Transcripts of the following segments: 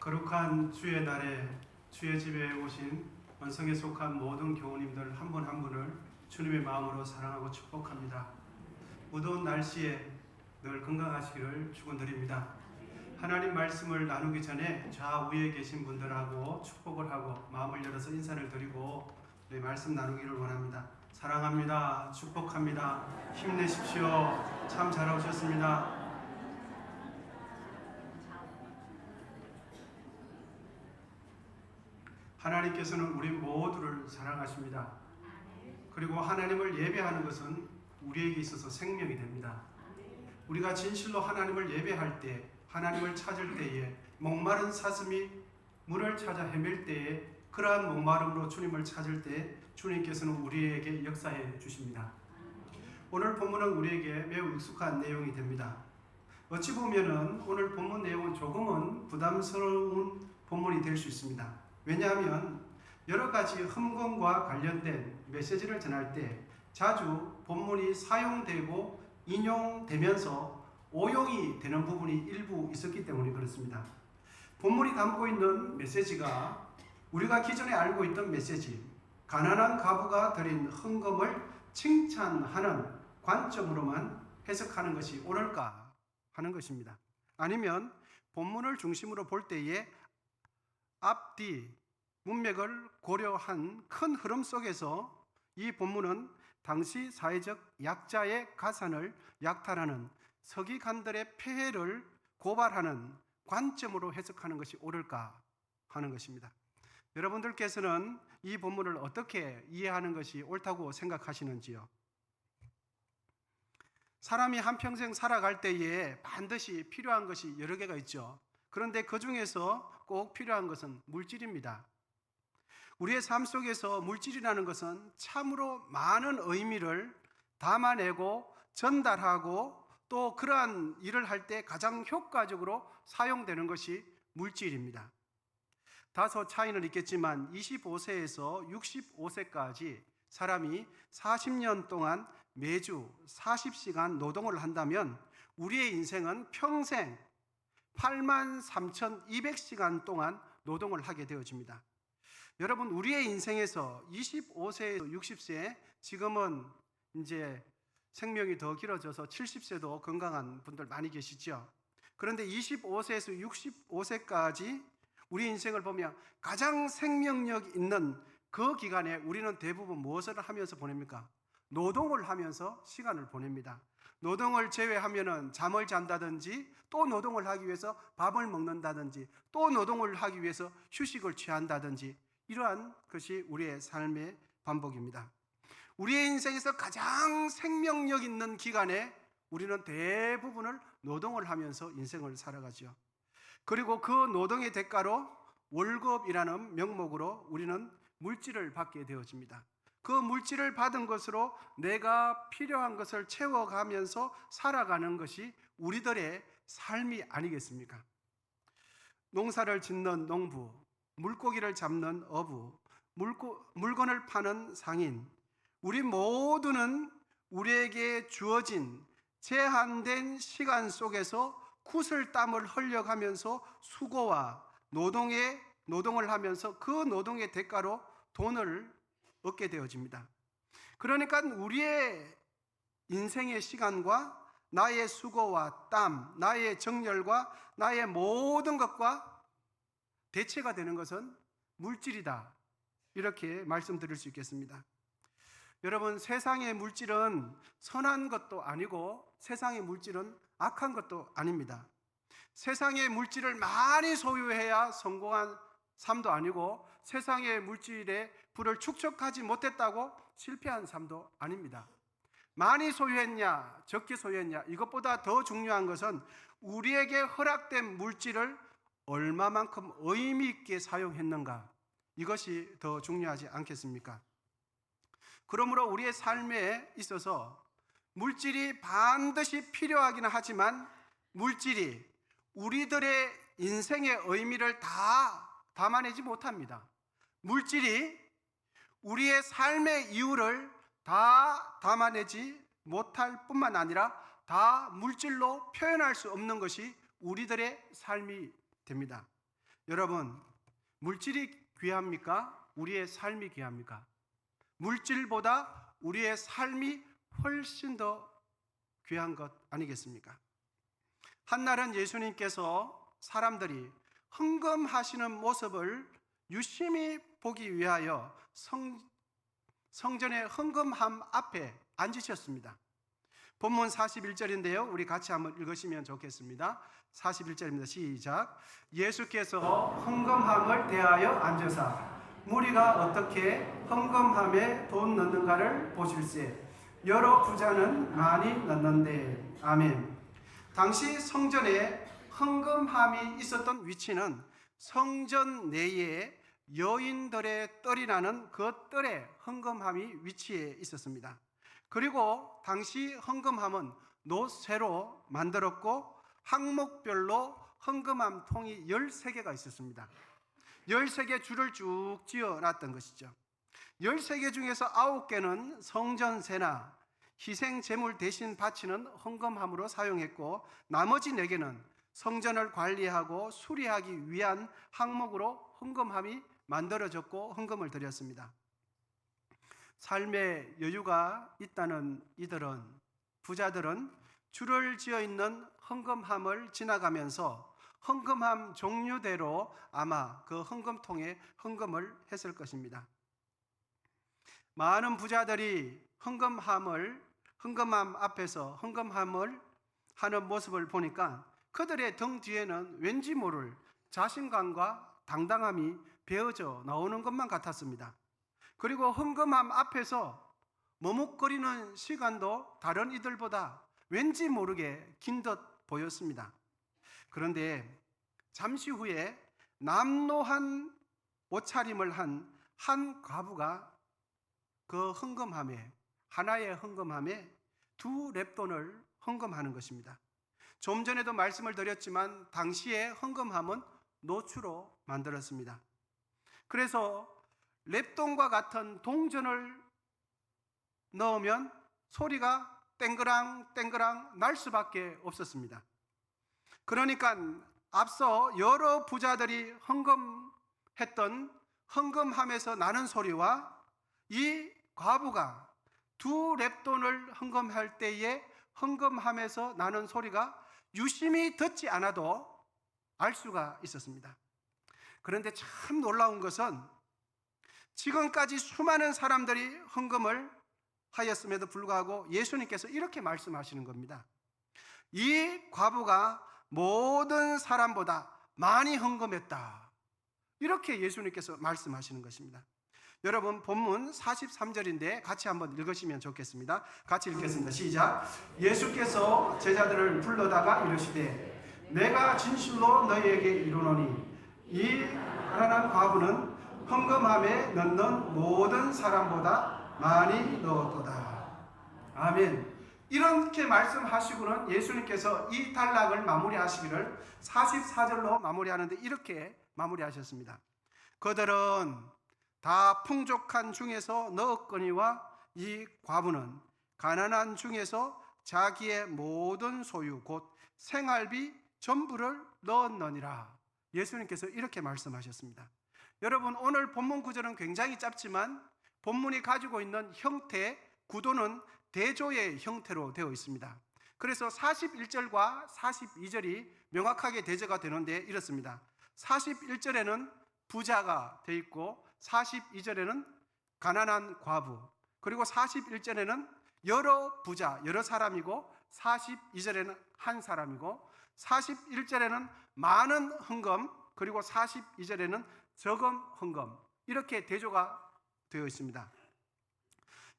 거룩한 주의 날에 주의 집에 오신 원성에 속한 모든 교우님들 한 분 한 분을 주님의 마음으로 사랑하고 축복합니다. 무더운 날씨에 늘 건강하시기를 축원드립니다. 하나님 말씀을 나누기 전에 좌우에 계신 분들하고 축복을 하고 마음을 열어서 인사를 드리고 네, 말씀 나누기를 원합니다. 사랑합니다. 축복합니다. 힘내십시오. 참 잘 오셨습니다. 하나님께서는 우리 모두를 사랑하십니다. 그리고 하나님을 예배하는 것은 우리에게 있어서 생명이 됩니다. 우리가 진실로 하나님을 예배할 때, 하나님을 찾을 때에, 목마른 사슴이 물을 찾아 헤맬 때에, 그러한 목마름으로 주님을 찾을 때 주님께서는 우리에게 역사해 주십니다. 오늘 본문은 우리에게 매우 익숙한 내용이 됩니다. 어찌 보면은 오늘 본문 내용은 조금은 부담스러운 본문이 될 수 있습니다. 왜냐하면 여러 가지 흠건과 관련된 메시지를 전할 때 자주 본문이 사용되고 인용되면서 오용이 되는 부분이 일부 있었기 때문에 그렇습니다. 본문이 담고 있는 메시지가 우리가 기존에 알고 있던 메시지, 가난한 과부가 드린 헌금을 칭찬하는 관점으로만 해석하는 것이 옳을까 하는 것입니다. 아니면 본문을 중심으로 볼 때에 앞뒤 문맥을 고려한 큰 흐름 속에서 이 본문은 당시 사회적 약자의 가산을 약탈하는 서기관들의 폐해를 고발하는 관점으로 해석하는 것이 옳을까 하는 것입니다. 여러분들께서는 이 본문을 어떻게 이해하는 것이 옳다고 생각하시는지요? 사람이 한평생 살아갈 때에 반드시 필요한 것이 여러 개가 있죠. 그런데 그 중에서 꼭 필요한 것은 물질입니다. 우리의 삶 속에서 물질이라는 것은 참으로 많은 의미를 담아내고 전달하고 또 그러한 일을 할 때 가장 효과적으로 사용되는 것이 물질입니다. 다소 차이는 있겠지만 25세에서 65세까지 사람이 40년 동안 매주 40시간 노동을 한다면 우리의 인생은 평생 83,200시간 동안 노동을 하게 되어집니다. 여러분, 우리의 인생에서 25세에서 60세, 지금은 이제 생명이 더 길어져서 70세도 건강한 분들 많이 계시죠. 그런데 25세에서 65세까지 우리 인생을 보면 가장 생명력 있는 그 기간에 우리는 대부분 무엇을 하면서 보냅니까? 노동을 하면서 시간을 보냅니다. 노동을 제외하면은 잠을 잔다든지 또 노동을 하기 위해서 밥을 먹는다든지 또 노동을 하기 위해서 휴식을 취한다든지 이러한 것이 우리의 삶의 반복입니다. 우리의 인생에서 가장 생명력 있는 기간에 우리는 대부분을 노동을 하면서 인생을 살아가죠. 그리고 그 노동의 대가로 월급이라는 명목으로 우리는 물질을 받게 되어집니다. 그 물질을 받은 것으로 내가 필요한 것을 채워가면서 살아가는 것이 우리들의 삶이 아니겠습니까? 농사를 짓는 농부, 물고기를 잡는 어부, 물건을 파는 상인, 우리 모두는 우리에게 주어진 제한된 시간 속에서 구슬땀을 흘려가면서 수고와 노동을 하면서 그 노동의 대가로 돈을 얻게 되어집니다. 그러니까 우리의 인생의 시간과 나의 수고와 땀, 나의 정열과 나의 모든 것과 대체가 되는 것은 물질이다. 이렇게 말씀드릴 수 있겠습니다. 여러분, 세상의 물질은 선한 것도 아니고 세상의 물질은 악한 것도 아닙니다. 세상의 물질을 많이 소유해야 성공한 삶도 아니고 세상의 물질의 부를 축적하지 못했다고 실패한 삶도 아닙니다. 많이 소유했냐 적게 소유했냐 이것보다 더 중요한 것은 우리에게 허락된 물질을 얼마만큼 의미 있게 사용했는가, 이것이 더 중요하지 않겠습니까? 그러므로 우리의 삶에 있어서 물질이 반드시 필요하기는 하지만 물질이 우리들의 인생의 의미를 다 담아내지 못합니다. 물질이 우리의 삶의 이유를 다 담아내지 못할 뿐만 아니라 다 물질로 표현할 수 없는 것이 우리들의 삶이 됩니다. 여러분, 물질이 귀합니까? 우리의 삶이 귀합니까? 물질보다 우리의 삶이 훨씬 더 귀한 것 아니겠습니까? 한날은 예수님께서 사람들이 헌금하시는 모습을 유심히 보기 위하여 성전의 헌금함 앞에 앉으셨습니다. 본문 41절인데요. 우리 같이 한번 읽으시면 좋겠습니다. 41절입니다. 시작. 예수께서 헌금함을 대하여 앉으사 무리가 어떻게 헌금함에 돈 넣는가를 보실세. 여러 부자는 많이 넣는데. 아멘. 당시 성전에 헌금함이 있었던 위치는 성전 내에 여인들의 뜰이 나는 그 뜰에 헌금함이 위치해 있었습니다. 그리고 당시 헌금함은 노쇠로 만들었고 항목별로 헌금함 통이 13개가 있었습니다. 13개 줄을 쭉 지어놨던 것이죠. 13개 중에서 9개는 성전세나 희생제물 대신 바치는 헌금함으로 사용했고 나머지 4개는 성전을 관리하고 수리하기 위한 항목으로 헌금함이 만들어졌고 헌금을 드렸습니다. 삶에 여유가 있다는 이들은, 부자들은 줄을 지어 있는 헌금함을 지나가면서 헌금함 종류대로 아마 그 헌금통에 헌금을 했을 것입니다. 많은 부자들이 헌금함 앞에서 헌금함을 하는 모습을 보니까 그들의 등 뒤에는 왠지 모를 자신감과 당당함이 배어져 나오는 것만 같았습니다. 그리고 헌금함 앞에서 머뭇거리는 시간도 다른 이들보다 왠지 모르게 긴 듯 보였습니다. 그런데 잠시 후에 남노한 옷차림을 한 과부가 그 헌금함에, 하나의 헌금함에 2 렙돈을 헌금하는 것입니다. 좀 전에도 말씀을 드렸지만 당시에 헌금함은 노추로 만들었습니다. 그래서 렙돈과 같은 동전을 넣으면 소리가 땡그랑 땡그랑 날 수밖에 없었습니다. 그러니까 앞서 여러 부자들이 헌금했던 헌금함에서 나는 소리와 이 과부가 2 렙돈을 헌금할 때에 헌금함에서 나는 소리가 유심히 듣지 않아도 알 수가 있었습니다. 그런데 참 놀라운 것은 지금까지 수많은 사람들이 헌금을 하였음에도 불구하고 예수님께서 이렇게 말씀하시는 겁니다. 이 과부가 모든 사람보다 많이 헌금했다. 이렇게 예수님께서 말씀하시는 것입니다. 여러분, 본문 43절인데 같이 한번 읽으시면 좋겠습니다. 같이 읽겠습니다. 시작. 예수께서 제자들을 불러다가 이르시되 내가 진실로 너희에게 이르노니 이 가난한 과부는 헌금함에 넣는 모든 사람보다 많이 넣었도다. 아멘. 이렇게 말씀하시고는 예수님께서 이 단락을 마무리하시기를 44절로 마무리하는데 이렇게 마무리하셨습니다. 그들은 다 풍족한 중에서 넣었거니와 이 과부는 가난한 중에서 자기의 모든 소유 곧 생활비 전부를 넣었느니라. 예수님께서 이렇게 말씀하셨습니다. 여러분, 오늘 본문 구절은 굉장히 짧지만 본문이 가지고 있는 형태, 구도는 대조의 형태로 되어 있습니다. 그래서 41절과 42절이 명확하게 대조가 되는데 이렇습니다. 41절에는 부자가 되어 있고 42절에는 가난한 과부, 그리고 41절에는 여러 부자, 여러 사람이고 42절에는 한 사람이고 41절에는 많은 헌금, 그리고 42절에는 적은 헌금, 이렇게 대조가 되어 있습니다.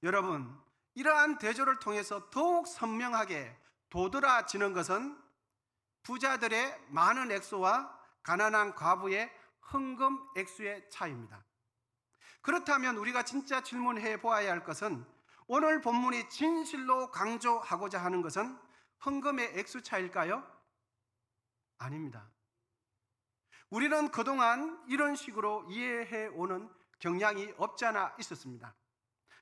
여러분, 이러한 대조를 통해서 더욱 선명하게 도드라지는 것은 부자들의 많은 액수와 가난한 과부의 헌금 액수의 차이입니다. 그렇다면 우리가 진짜 질문해 보아야 할 것은 오늘 본문이 진실로 강조하고자 하는 것은 헌금의 액수 차일까요? 아닙니다. 우리는 그동안 이런 식으로 이해해 오는 경향이 없지 않아 있었습니다.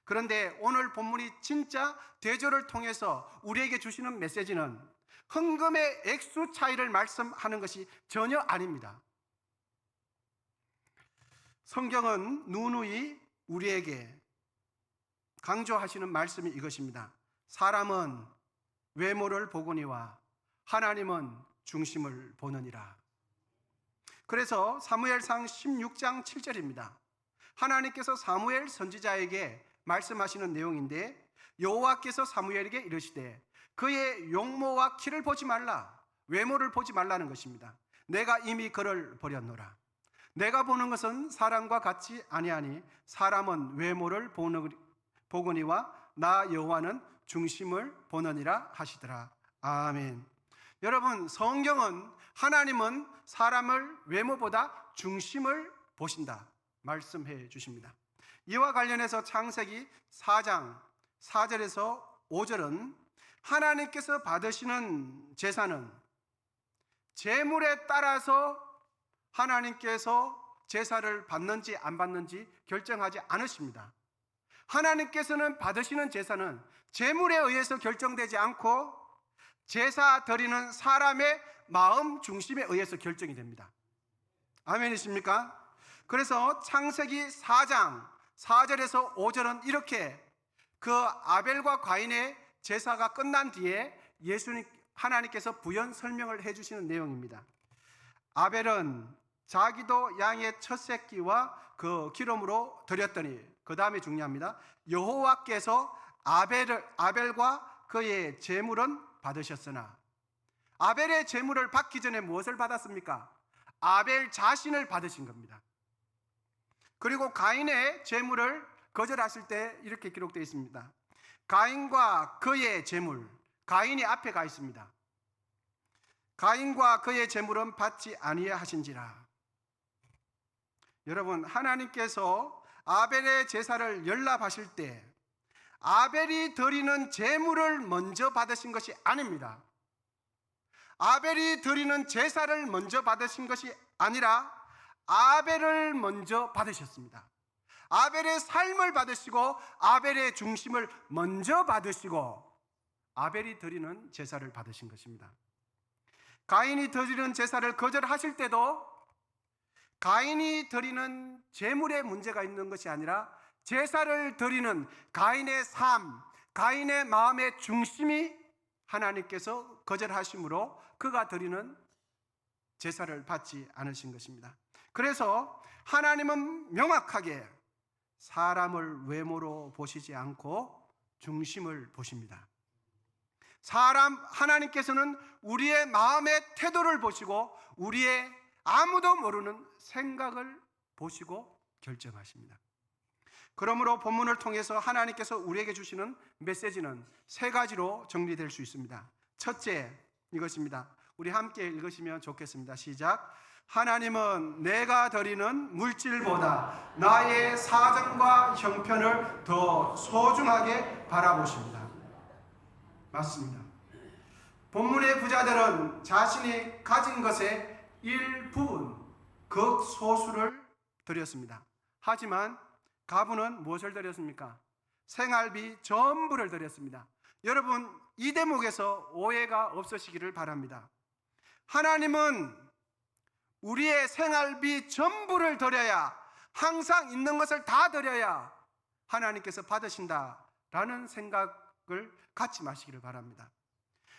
그런데 오늘 본문이 진짜 대조를 통해서 우리에게 주시는 메시지는 헌금의 액수 차이를 말씀하는 것이 전혀 아닙니다. 성경은 누누이 우리에게 강조하시는 말씀이 이것입니다. 사람은 외모를 보거니와 하나님은 중심을 보느니라. 그래서 사무엘상 16장 7절입니다. 하나님께서 사무엘 선지자에게 말씀하시는 내용인데, 여호와께서 사무엘에게 이르시되 그의 용모와 키를 보지 말라, 외모를 보지 말라는 것입니다. 내가 이미 그를 버렸노라. 내가 보는 것은 사람과 같지 아니하니 사람은 외모를 보거니와 나 여호와는 중심을 보느니라 하시더라. 아멘. 여러분, 성경은 하나님은 사람을 외모보다 중심을 보신다 말씀해 주십니다. 이와 관련해서 창세기 4장 4절에서 5절은 하나님께서 받으시는 제사는 제물에 따라서 하나님께서 제사를 받는지 안 받는지 결정하지 않으십니다. 하나님께서는 받으시는 제사는 제물에 의해서 결정되지 않고 제사 드리는 사람의 마음 중심에 의해서 결정이 됩니다. 아멘이십니까? 그래서 창세기 4장 4절에서 5절은 이렇게 그 아벨과 가인의 제사가 끝난 뒤에 하나님께서 부연 설명을 해주시는 내용입니다. 아벨은 자기도 양의 첫 새끼와 그 기름으로 드렸더니, 그 다음에 중요합니다. 여호와께서 아벨과 그의 제물은 받으셨으나, 아벨의 제물을 받기 전에 무엇을 받았습니까? 아벨 자신을 받으신 겁니다. 그리고 가인의 제물을 거절하실 때 이렇게 기록되어 있습니다. 가인과 그의 제물, 가인이 앞에 가 있습니다. 가인과 그의 제물은 받지 아니하신지라. 여러분, 하나님께서 아벨의 제사를 연락하실 때 아벨이 드리는 제물을 먼저 받으신 것이 아닙니다. 아벨이 드리는 제사를 먼저 받으신 것이 아니라 아벨을 먼저 받으셨습니다. 아벨의 삶을 받으시고 아벨의 중심을 먼저 받으시고 아벨이 드리는 제사를 받으신 것입니다. 가인이 드리는 제사를 거절하실 때도 가인이 드리는 제물에 문제가 있는 것이 아니라 제사를 드리는 가인의 삶, 가인의 마음의 중심이 하나님께서 거절하심으로 그가 드리는 제사를 받지 않으신 것입니다. 그래서 하나님은 명확하게 사람을 외모로 보시지 않고 중심을 보십니다. 하나님께서는 우리의 마음의 태도를 보시고 우리의 아무도 모르는 생각을 보시고 결정하십니다. 그러므로 본문을 통해서 하나님께서 우리에게 주시는 메시지는 세 가지로 정리될 수 있습니다. 첫째, 이것입니다. 우리 함께 읽으시면 좋겠습니다. 시작. 하나님은 내가 드리는 물질보다 나의 사정과 형편을 더 소중하게 바라보십니다. 맞습니다. 본문의 부자들은 자신이 가진 것의 일부분, 극소수를 드렸습니다. 하지만 가부는 무엇을 드렸습니까? 생활비 전부를 드렸습니다. 여러분, 이 대목에서 오해가 없으시기를 바랍니다. 하나님은 우리의 생활비 전부를 드려야, 항상 있는 것을 다 드려야 하나님께서 받으신다라는 생각을 갖지 마시기를 바랍니다.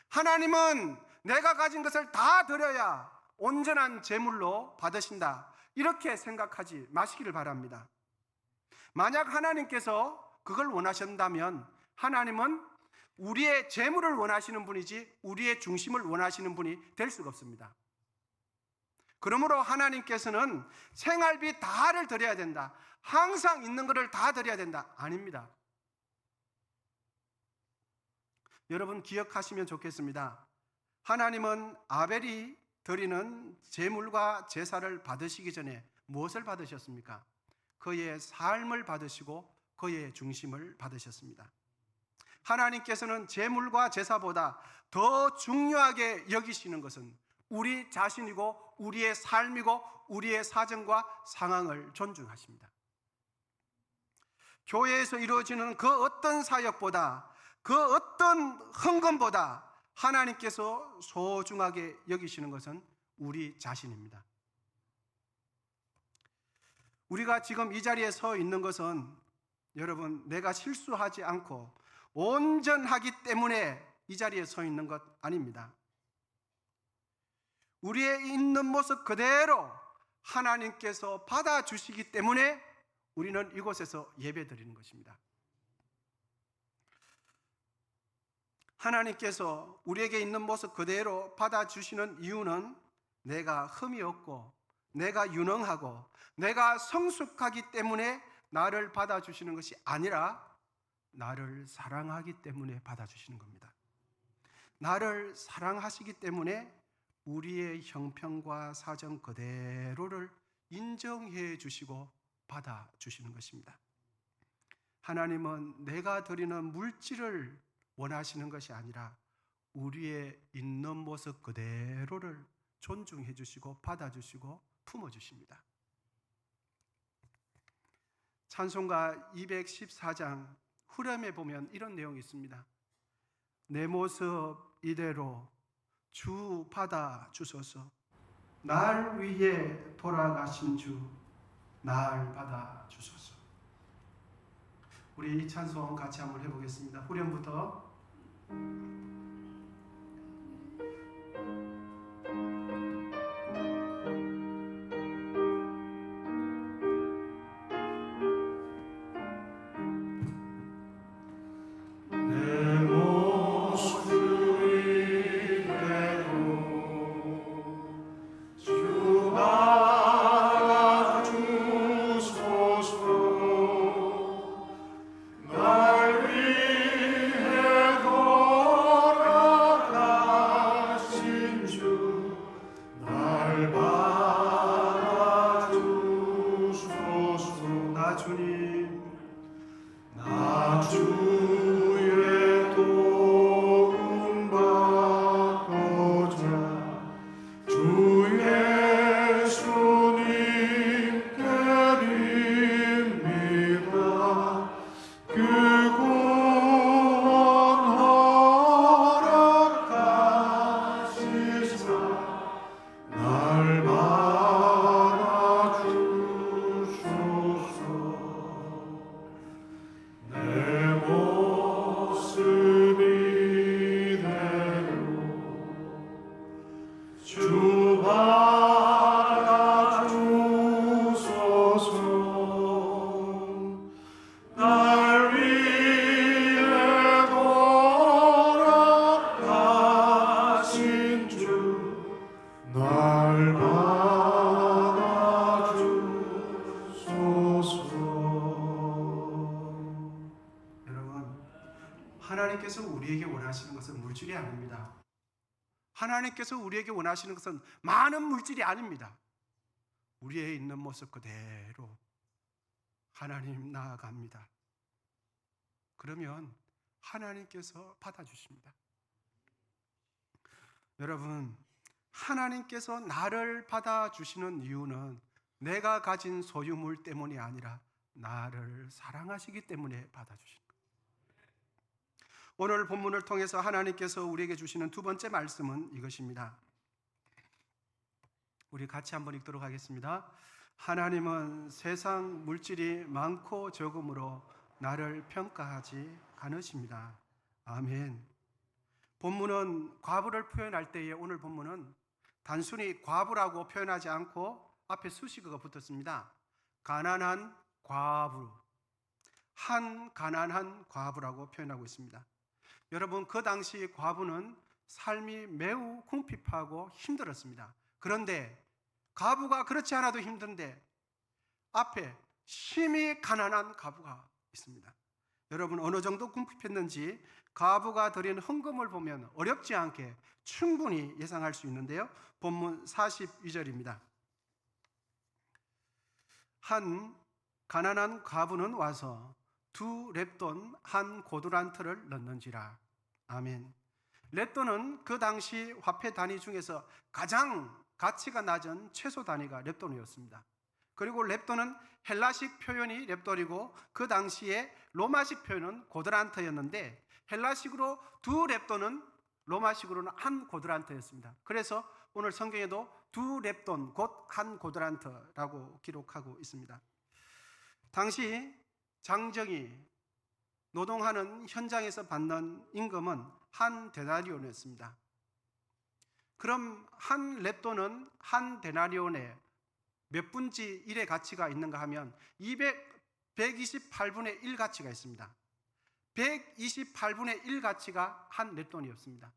하나님은 내가 가진 것을 다 드려야 온전한 제물로 받으신다, 이렇게 생각하지 마시기를 바랍니다. 만약 하나님께서 그걸 원하신다면 하나님은 우리의 재물을 원하시는 분이지 우리의 중심을 원하시는 분이 될 수가 없습니다. 그러므로 하나님께서는 생활비 다를 드려야 된다, 항상 있는 것을 다 드려야 된다, 아닙니다. 여러분 기억하시면 좋겠습니다. 하나님은 아벨이 드리는 제물과 제사를 받으시기 전에 무엇을 받으셨습니까? 그의 삶을 받으시고 그의 중심을 받으셨습니다. 하나님께서는 제물과 제사보다 더 중요하게 여기시는 것은 우리 자신이고 우리의 삶이고 우리의 사정과 상황을 존중하십니다. 교회에서 이루어지는 그 어떤 사역보다, 그 어떤 헌금보다 하나님께서 소중하게 여기시는 것은 우리 자신입니다. 우리가 지금 이 자리에 서 있는 것은 여러분 내가 실수하지 않고 온전하기 때문에 이 자리에 서 있는 것 아닙니다. 우리의 있는 모습 그대로 하나님께서 받아주시기 때문에 우리는 이곳에서 예배드리는 것입니다. 하나님께서 우리에게 있는 모습 그대로 받아주시는 이유는 내가 흠이 없고 내가 유능하고 내가 성숙하기 때문에 나를 받아주시는 것이 아니라 나를 사랑하기 때문에 받아주시는 겁니다. 나를 사랑하시기 때문에 우리의 형편과 사정 그대로를 인정해 주시고 받아주시는 것입니다. 하나님은 내가 드리는 물질을 원하시는 것이 아니라 우리의 있는 모습 그대로를 존중해 주시고 받아주시고 품어주십니다. 찬송가 214장 후렴에 보면 이런 내용이 있습니다. 내 모습 이대로 주 받아주소서. 날 위해 돌아가신 주 날 받아주소서. 우리 이 찬송 같이 한번 해보겠습니다. 후렴부터. 하나님께서 우리에게 원하시는 것은 물질이 아닙니다. 하나님께서 우리에게 원하시는 것은 많은 물질이 아닙니다. 우리의 있는 모습 그대로 하나님 나아갑니다. 그러면 하나님께서 받아주십니다. 여러분, 하나님께서 나를 받아주시는 이유는 내가 가진 소유물 때문이 아니라 나를 사랑하시기 때문에 받아주십니다. 오늘 본문을 통해서 하나님께서 우리에게 주시는 두 번째 말씀은 이것입니다. 우리 같이 한번 읽도록 하겠습니다. 하나님은 세상 물질이 많고 적음으로 나를 평가하지 않으십니다. 아멘. 본문은 과부를 표현할 때에 오늘 본문은 단순히 과부라고 표현하지 않고 앞에 수식어가 붙었습니다. 가난한 과부, 한 가난한 과부라고 표현하고 있습니다. 여러분, 그 당시 과부는 삶이 매우 궁핍하고 힘들었습니다. 그런데 과부가 그렇지 않아도 힘든데 앞에 심히 가난한 과부가 있습니다. 여러분, 어느 정도 궁핍했는지 과부가 드린 헌금을 보면 어렵지 않게 충분히 예상할 수 있는데요. 본문 42절입니다. 한 가난한 과부는 와서 2 렙돈 한 고두란트를 넣는지라. 아멘. 렙돈은 그 당시 화폐 단위 중에서 가장 가치가 낮은 최소 단위가 렙돈이었습니다. 그리고 렙돈은 헬라식 표현이 렙돈이고 그 당시에 로마식 표현은 고드란트였는데 헬라식으로 2 렙돈은 로마식으로는 한 고드란트였습니다. 그래서 오늘 성경에도 두 렙돈 곧 한 고드란트라고 기록하고 있습니다. 당시 장정이 노동하는 현장에서 받는 임금은 한 데나리온이었습니다. 그럼 한 렙돈은 한 데나리온에 몇 분지 1의 가치가 있는가 하면 128분의 1 가치가 있습니다. 128분의 1 가치가 한 렙돈이었습니다.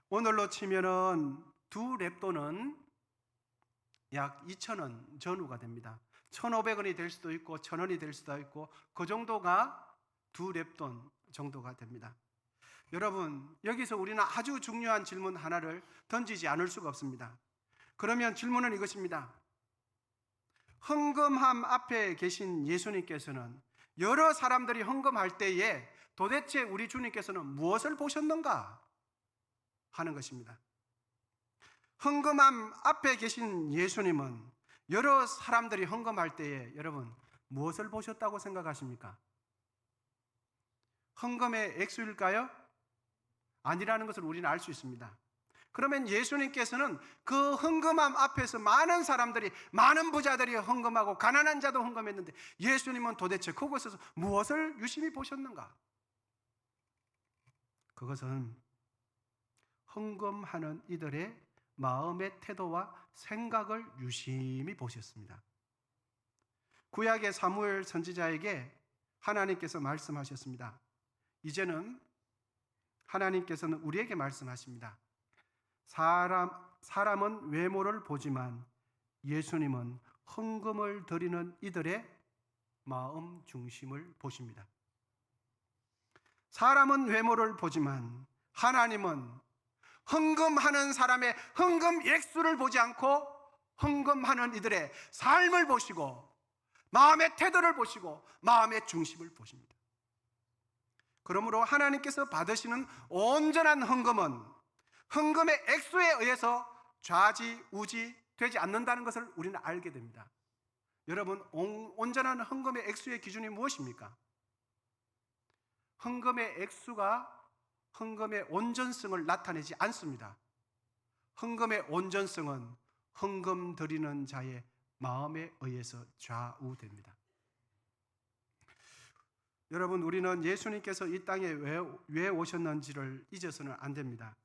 오늘로 치면은 두 렙돈은 약 2,000원 전후가 됩니다. 1,500원이 될 수도 있고 1,000원이 될 수도 있고 그 정도가 두 렙돈 정도가 됩니다. 여러분, 여기서 우리는 아주 중요한 질문 하나를 던지지 않을 수가 없습니다. 그러면 질문은 이것입니다. 헌금함 앞에 계신 예수님께서는 여러 사람들이 헌금할 때에 도대체 우리 주님께서는 무엇을 보셨는가 하는 것입니다. 헌금함 앞에 계신 예수님은 여러 사람들이 헌금할 때에 여러분 무엇을 보셨다고 생각하십니까? 헌금의 액수일까요? 아니라는 것을 우리는 알 수 있습니다. 그러면 예수님께서는 그 헌금함 앞에서 많은 사람들이, 많은 부자들이 헌금하고 가난한 자도 헌금했는데 예수님은 도대체 그곳에서 무엇을 유심히 보셨는가? 그것은 헌금하는 이들의 마음의 태도와 생각을 유심히 보셨습니다. 구약의 사무엘 선지자에게 하나님께서 말씀하셨습니다. 이제는 하나님께서는 우리에게 말씀하십니다. 사람은 외모를 보지만 예수님은 헌금을 드리는 이들의 마음 중심을 보십니다. 사람은 외모를 보지만 하나님은 헌금하는 사람의 헌금 액수를 보지 않고 헌금하는 이들의 삶을 보시고 마음의 태도를 보시고 마음의 중심을 보십니다. 그러므로 하나님께서 받으시는 온전한 헌금은 헌금의 액수에 의해서 좌지우지 되지 않는다는 것을 우리는 알게 됩니다. 여러분, 온전한 헌금의 액수의 기준이 무엇입니까? 헌금의 액수가 헌금의 온전성을 나타내지 않습니다. 헌금의 온전성은 헌금 드리는 자의 마음에 의해서 좌우됩니다. 여러분, 우리는 예수님께서 이 땅에 왜 오셨는지를 잊어서는 안 됩니다.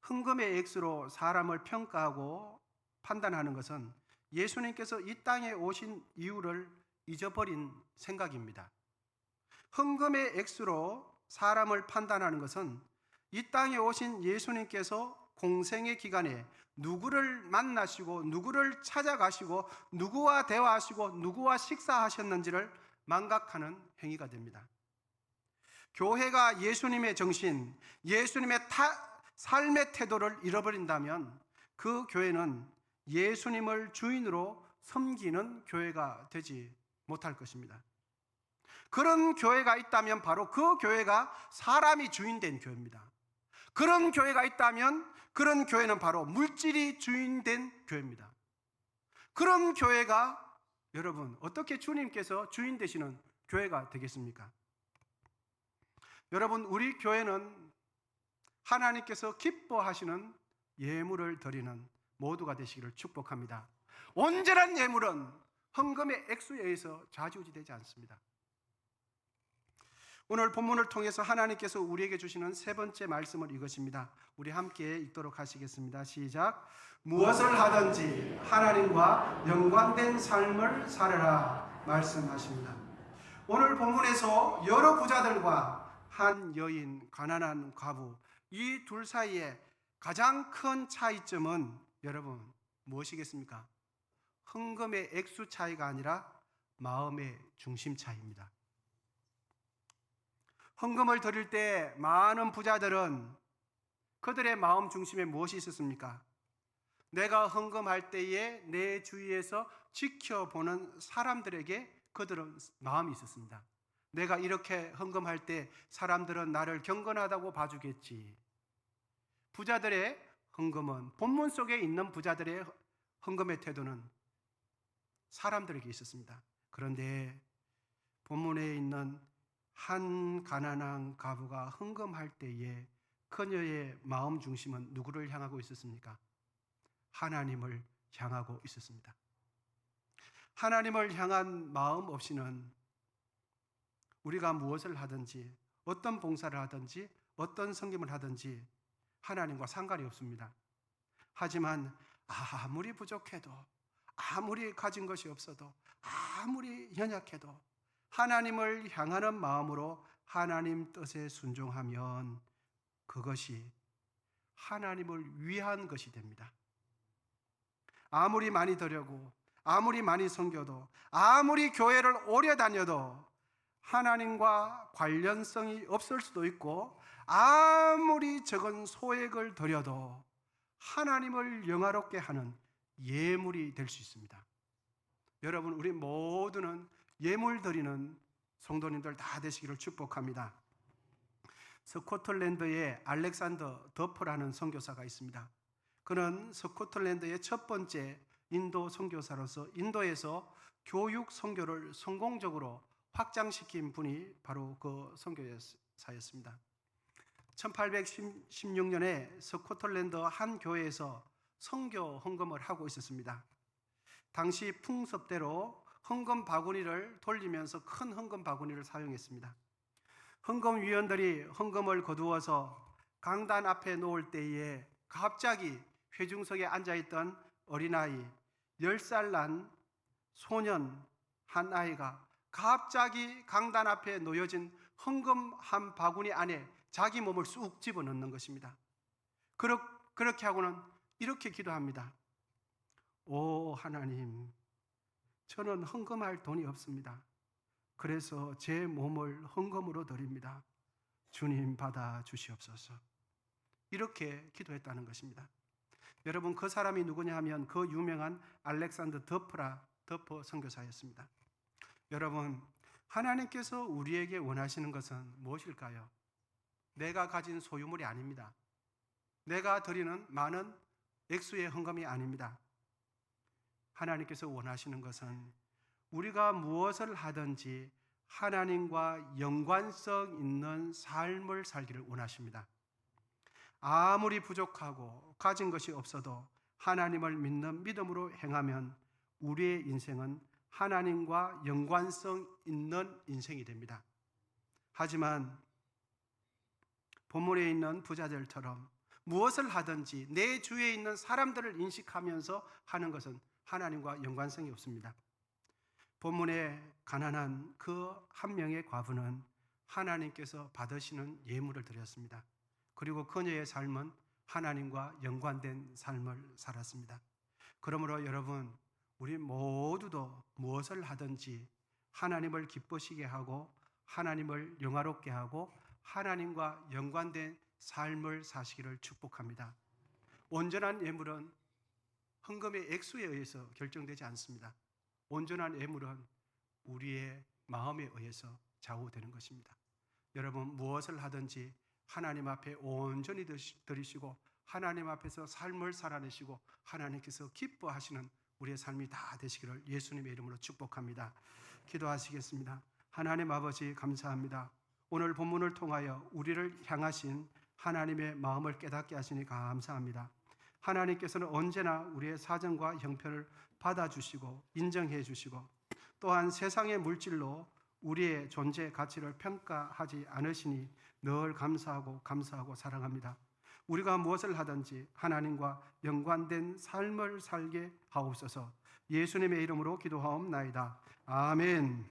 헌금의 액수로 사람을 평가하고 판단하는 것은 예수님께서 이 땅에 오신 이유를 잊어버린 생각입니다. 헌금의 액수로 사람을 판단하는 것은 이 땅에 오신 예수님께서 공생의 기간에 누구를 만나시고 누구를 찾아가시고 누구와 대화하시고 누구와 식사하셨는지를 망각하는 행위가 됩니다. 교회가 예수님의 정신, 예수님의 삶의 태도를 잃어버린다면 그 교회는 예수님을 주인으로 섬기는 교회가 되지 못할 것입니다. 그런 교회가 있다면 바로 그 교회가 사람이 주인된 교회입니다. 그런 교회가 있다면 그런 교회는 바로 물질이 주인된 교회입니다. 그런 교회가 여러분 어떻게 주님께서 주인 되시는 교회가 되겠습니까? 여러분, 우리 교회는 하나님께서 기뻐하시는 예물을 드리는 모두가 되시기를 축복합니다. 온전한 예물은 헌금의 액수에 의해서 좌지우지되지 않습니다. 오늘 본문을 통해서 하나님께서 우리에게 주시는 세 번째 말씀은 이것입니다. 우리 함께 읽도록 하시겠습니다. 시작. 무엇을 하든지 하나님과 연관된 삶을 살아라 말씀하십니다. 오늘 본문에서 여러 부자들과 한 여인, 가난한 과부, 이 둘 사이에 가장 큰 차이점은 여러분 무엇이겠습니까? 헌금의 액수 차이가 아니라 마음의 중심 차이입니다. 헌금을 드릴 때 많은 부자들은 그들의 마음 중심에 무엇이 있었습니까? 내가 헌금할 때에 내 주위에서 지켜보는 사람들에게 그들은 마음이 있었습니다. 내가 이렇게 헌금할 때 사람들은 나를 경건하다고 봐주겠지. 부자들의 헌금은, 본문 속에 있는 부자들의 헌금의 태도는 사람들에게 있었습니다. 그런데 본문에 있는 한 가난한 과부가 헌금할 때에 그녀의 마음 중심은 누구를 향하고 있었습니까? 하나님을 향하고 있었습니다. 하나님을 향한 마음 없이는 우리가 무엇을 하든지, 어떤 봉사를 하든지, 어떤 섬김을 하든지 하나님과 상관이 없습니다. 하지만 아무리 부족해도, 아무리 가진 것이 없어도, 아무리 연약해도 하나님을 향하는 마음으로 하나님 뜻에 순종하면 그것이 하나님을 위한 것이 됩니다. 아무리 많이 드려고, 아무리 많이 섬겨도, 아무리 교회를 오래 다녀도 하나님과 관련성이 없을 수도 있고, 아무리 적은 소액을 드려도 하나님을 영화롭게 하는 예물이 될 수 있습니다. 여러분, 우리 모두는 예물 드리는 성도님들 다 되시기를 축복합니다. 스코틀랜드에 알렉산더 더프라는 선교사가 있습니다. 그는 스코틀랜드의 첫 번째 인도 선교사로서 인도에서 교육 선교를 성공적으로 확장시킨 분이 바로 그 선교사였습니다. 1816년에 스코틀랜드 한 교회에서 선교 헌금을 하고 있었습니다. 당시 풍습대로 헌금 바구니를 돌리면서 큰 헌금 바구니를 사용했습니다. 헌금위원들이 헌금을 거두어서 강단 앞에 놓을 때에 갑자기 회중석에 앉아있던 어린아이, 10살 난 소년 한 아이가 갑자기 강단 앞에 놓여진 헌금 한 바구니 안에 자기 몸을 쑥 집어넣는 것입니다. 그렇게 하고는 이렇게 기도합니다. 오 하나님, 저는 헌금할 돈이 없습니다. 그래서 제 몸을 헌금으로 드립니다. 주님 받아 주시옵소서. 이렇게 기도했다는 것입니다. 여러분, 그 사람이 누구냐 하면 그 유명한 알렉산더 더프 선교사였습니다. 여러분, 하나님께서 우리에게 원하시는 것은 무엇일까요? 내가 가진 소유물이 아닙니다. 내가 드리는 많은 액수의 헌금이 아닙니다. 하나님께서 원하시는 것은 우리가 무엇을 하든지 하나님과 연관성 있는 삶을 살기를 원하십니다. 아무리 부족하고 가진 것이 없어도 하나님을 믿는 믿음으로 행하면 우리의 인생은 하나님과 연관성 있는 인생이 됩니다. 하지만 본문에 있는 부자들처럼 무엇을 하든지 내 주위에 있는 사람들을 인식하면서 하는 것은 하나님과 연관성이 없습니다. 본문에 가난한 그 한 명의 과부는 하나님께서 받으시는 예물을 드렸습니다. 그리고 그녀의 삶은 하나님과 연관된 삶을 살았습니다. 그러므로 여러분, 우리 모두도 무엇을 하든지 하나님을 기쁘시게 하고 하나님을 영화롭게 하고 하나님과 연관된 삶을 사시기를 축복합니다. 온전한 예물은 헌금의 액수에 의해서 결정되지 않습니다. 온전한 예물은 우리의 마음에 의해서 좌우되는 것입니다. 여러분, 무엇을 하든지 하나님 앞에 온전히 드리시고 하나님 앞에서 삶을 살아내시고 하나님께서 기뻐하시는 우리의 삶이 다 되시기를 예수님의 이름으로 축복합니다. 기도하시겠습니다. 하나님 아버지, 감사합니다. 오늘 본문을 통하여 우리를 향하신 하나님의 마음을 깨닫게 하시니 감사합니다. 하나님께서는 언제나 우리의 사정과 형편을 받아주시고 인정해 주시고 또한 세상의 물질로 우리의 존재 가치를 평가하지 않으시니 늘 감사하고 사랑합니다. 우리가 무엇을 하든지 하나님과 연관된 삶을 살게 하옵소서. 예수님의 이름으로 기도하옵나이다. 아멘.